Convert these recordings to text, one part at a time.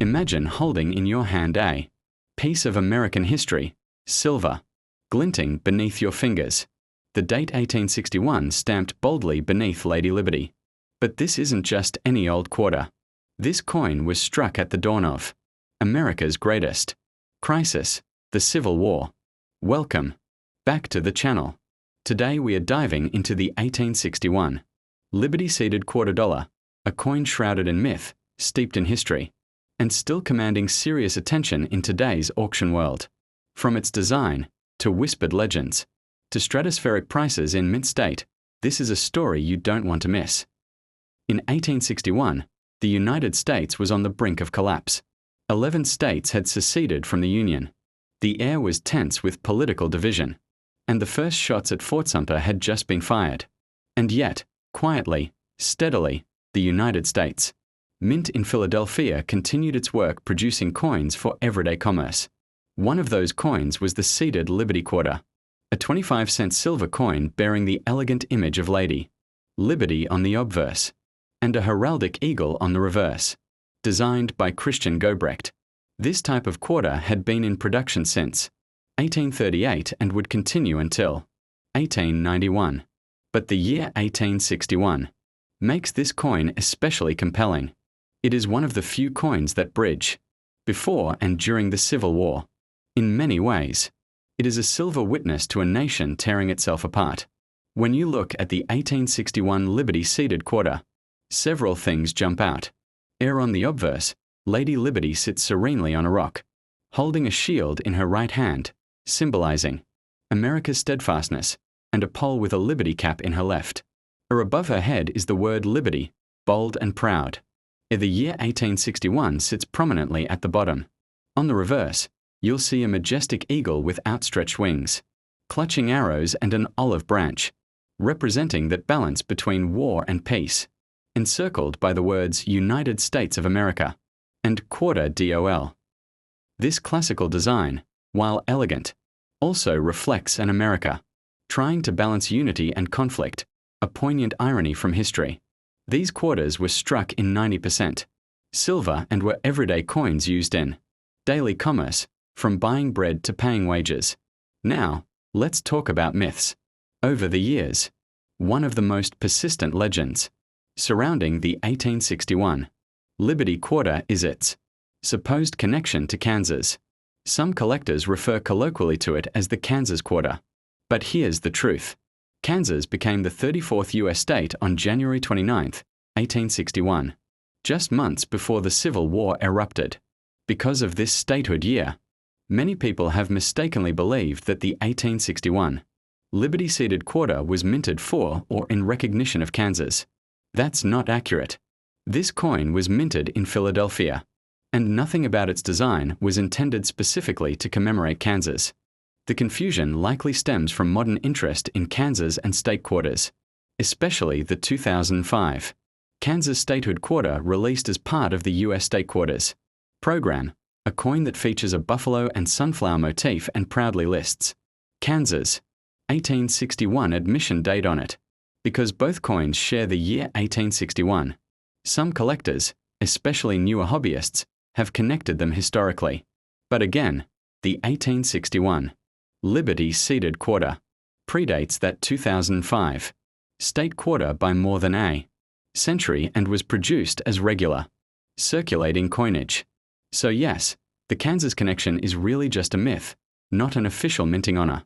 Imagine holding in your hand a piece of American history, silver, glinting beneath your fingers. The date 1861 stamped boldly beneath Lady Liberty. But this isn't just any old quarter. This coin was struck at the dawn of America's greatest crisis, the Civil War. Welcome back to the channel. Today we are diving into the 1861 Liberty-seeded quarter dollar, a coin shrouded in myth, steeped in history, and still commanding serious attention in today's auction world. From its design, to whispered legends, to stratospheric prices in mint state, this is a story you don't want to miss. In 1861, the United States was on the brink of collapse. 11 states had seceded from the Union. The air was tense with political division, and the first shots at Fort Sumter had just been fired. And yet, quietly, steadily, the United States Mint in Philadelphia continued its work producing coins for everyday commerce. One of those coins was the seeded Liberty Quarter, a 25-cent silver coin bearing the elegant image of Lady Liberty on the obverse, and a heraldic eagle on the reverse, designed by Christian Gobrecht. This type of quarter had been in production since 1838 and would continue until 1891. But the year 1861 makes this coin especially compelling. It is one of the few coins that bridge before and during the Civil War. In many ways, it is a silver witness to a nation tearing itself apart. When you look at the 1861 Liberty-seeded quarter, several things jump out. Ere on the obverse, Lady Liberty sits serenely on a rock, holding a shield in her right hand, symbolizing America's steadfastness, and a pole with a liberty cap in her left. Above her head is the word Liberty, bold and proud. The year 1861 sits prominently at the bottom. On the reverse, you'll see a majestic eagle with outstretched wings, clutching arrows and an olive branch, representing that balance between war and peace, encircled by the words United States of America and quarter DOL. This classical design, while elegant, also reflects an America trying to balance unity and conflict, a poignant irony from history. These quarters were struck in 90% silver and were everyday coins used in daily commerce, from buying bread to paying wages. Now, let's talk about myths. Over the years, one of the most persistent legends surrounding the 1861 Liberty Quarter is its supposed connection to Kansas. Some collectors refer colloquially to it as the Kansas Quarter. But here's the truth. Kansas became the 34th U.S. state on January 29, 1861, just months before the Civil War erupted. Because of this statehood year, many people have mistakenly believed that the 1861 Liberty-seeded quarter was minted for or in recognition of Kansas. That's not accurate. This coin was minted in Philadelphia, and nothing about its design was intended specifically to commemorate Kansas. The confusion likely stems from modern interest in Kansas and state quarters, especially the 2005 Kansas Statehood Quarter released as part of the U.S. State Quarters program, a coin that features a buffalo and sunflower motif and proudly lists Kansas 1861 admission date on it. Because both coins share the year 1861, some collectors, especially newer hobbyists, have connected them historically. But again, the 1861 Liberty-seeded quarter predates that 2005 state quarter by more than a century and was produced as regular, circulating coinage. So yes, the Kansas connection is really just a myth, not an official minting honor.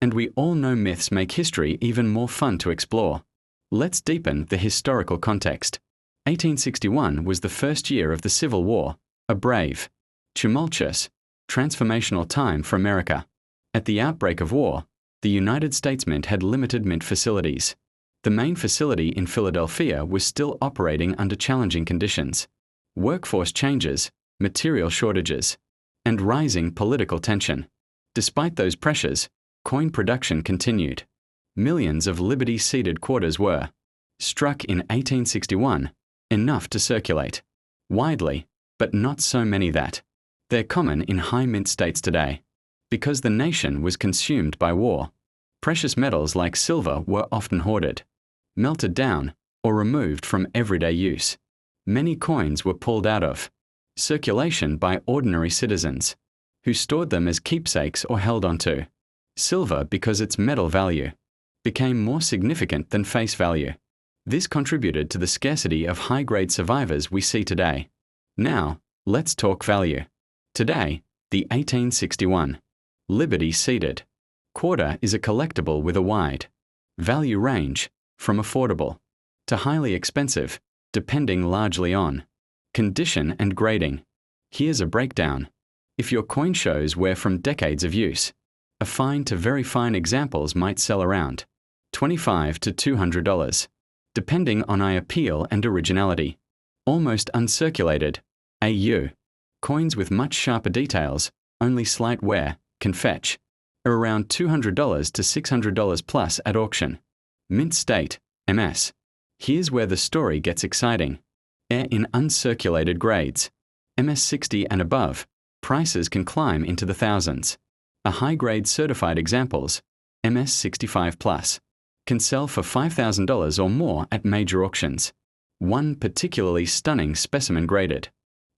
And we all know myths make history even more fun to explore. Let's deepen the historical context. 1861 was the first year of the Civil War, a brave, tumultuous, transformational time for America. At the outbreak of war, the United States Mint had limited mint facilities. The main facility in Philadelphia was still operating under challenging conditions. Workforce changes, material shortages, and rising political tension. Despite those pressures, coin production continued. Millions of Liberty-seeded quarters were struck in 1861, enough to circulate widely, but not so many that they're common in high mint states today. Because the nation was consumed by war, precious metals like silver were often hoarded, melted down, or removed from everyday use. Many coins were pulled out of circulation by ordinary citizens, who stored them as keepsakes or held onto. Silver, because its metal value became more significant than face value. This contributed to the scarcity of high-grade survivors we see today. Now, let's talk value. Today, the 1861 Liberty seeded quarter is a collectible with a wide value range, from affordable to highly expensive, depending largely on condition and grading. Here's a breakdown. If your coin shows wear from decades of use, a fine to very fine examples might sell around $25 to $200, depending on eye appeal and originality. Almost uncirculated AU coins with much sharper details, only slight wear, can fetch around $200 to $600 plus at auction. Mint state MS. Here's where the story gets exciting. In uncirculated grades, MS 60 and above, prices can climb into the thousands. A high-grade certified examples, MS 65 plus, can sell for $5,000 or more at major auctions. One particularly stunning specimen graded,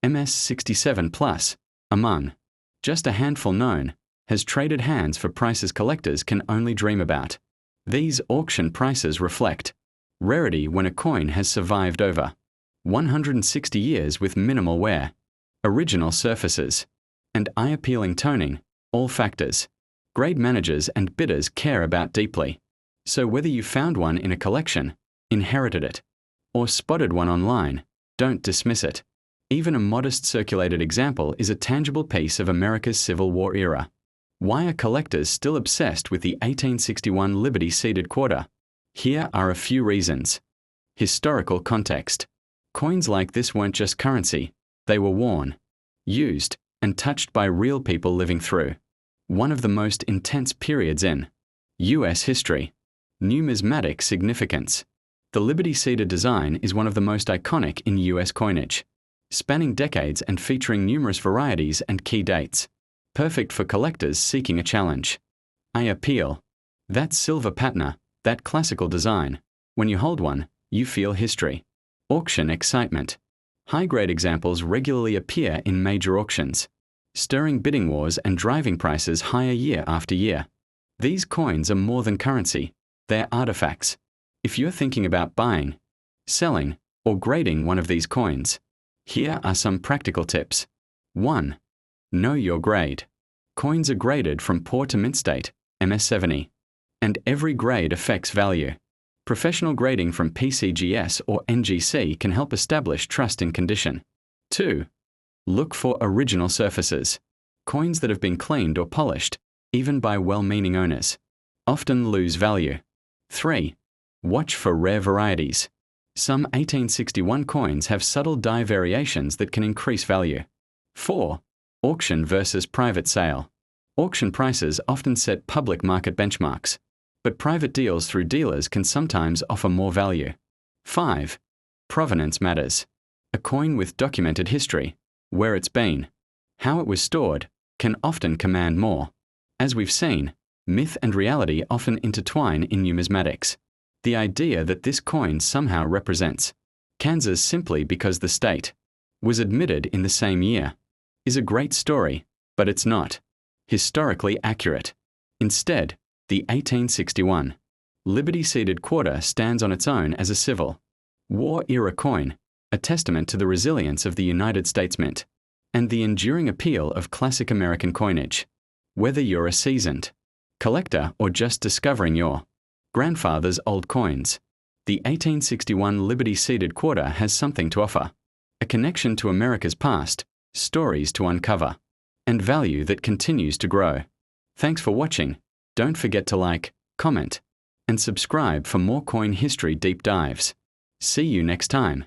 MS 67 plus, among just a handful known, has traded hands for prices collectors can only dream about. These auction prices reflect rarity when a coin has survived over 160 years with minimal wear, original surfaces, and eye-appealing toning, all factors grade managers and bidders care about deeply. So whether you found one in a collection, inherited it, or spotted one online, don't dismiss it. Even a modest circulated example is a tangible piece of America's Civil War era. Why are collectors still obsessed with the 1861 Liberty seeded quarter? Here are a few reasons. Historical context. Coins like this weren't just currency, they were worn, used, and touched by real people living through one of the most intense periods in U.S. history. Numismatic significance. The Liberty seeded design is one of the most iconic in U.S. coinage, spanning decades and featuring numerous varieties and key dates. Perfect for collectors seeking a challenge. Eye appeal. That silver patina, that classical design. When you hold one, you feel history. Auction excitement. High-grade examples regularly appear in major auctions, stirring bidding wars and driving prices higher year after year. These coins are more than currency, they're artifacts. If you're thinking about buying, selling, or grading one of these coins, here are some practical tips. 1. Know your grade. Coins are graded from poor to mint state, MS 70, and every grade affects value. Professional grading from PCGS or NGC can help establish trust in condition. 2. Look for original surfaces. Coins that have been cleaned or polished, even by well-meaning owners, often lose value. 3. Watch for rare varieties. Some 1861 coins have subtle die variations that can increase value. 4. Auction versus private sale. Auction prices often set public market benchmarks, but private deals through dealers can sometimes offer more value. 5. Provenance matters. A coin with documented history, where it's been, how it was stored, can often command more. As we've seen, myth and reality often intertwine in numismatics. The idea that this coin somehow represents Kansas simply because the state was admitted in the same year is a great story, but it's not historically accurate. Instead, the 1861 Liberty seeded quarter stands on its own as a Civil War-era coin, a testament to the resilience of the United States Mint and the enduring appeal of classic American coinage. Whether you're a seasoned collector or just discovering your grandfather's old coins, the 1861 Liberty seeded quarter has something to offer. A connection to America's past, stories to uncover, and value that continues to grow. Thanks for watching. Don't forget to like, comment, and subscribe for more coin history deep dives. See you next time.